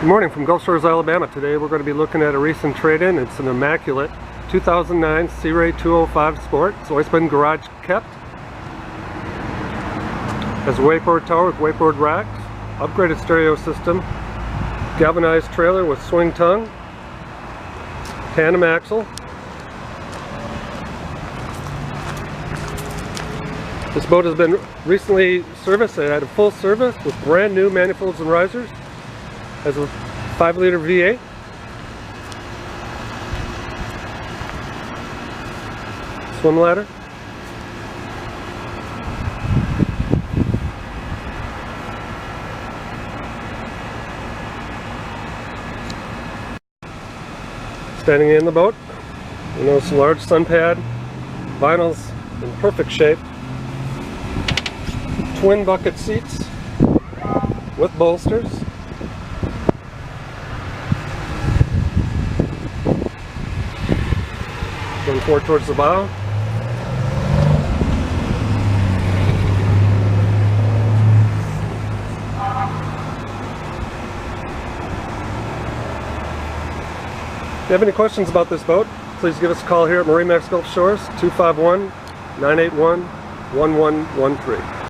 Good morning from Gulf Shores, Alabama. Today we're going to be looking at a recent trade-in. It's an immaculate 2009 Sea Ray 205 Sport. It's always been garage kept. Has a wakeboard tower with wakeboard racks, upgraded stereo system, galvanized trailer with swing tongue, tandem axle. This boat has been recently serviced. It had a full service with brand new manifolds and risers. Has a 5-liter V8. Swim ladder. Standing in the boat, you notice a large sun pad, vinyls in perfect shape, twin bucket seats with bolsters. Going forward towards the bow. If you have any questions about this boat, please give us a call here at MarineMax Gulf Shores, 251-981-1113.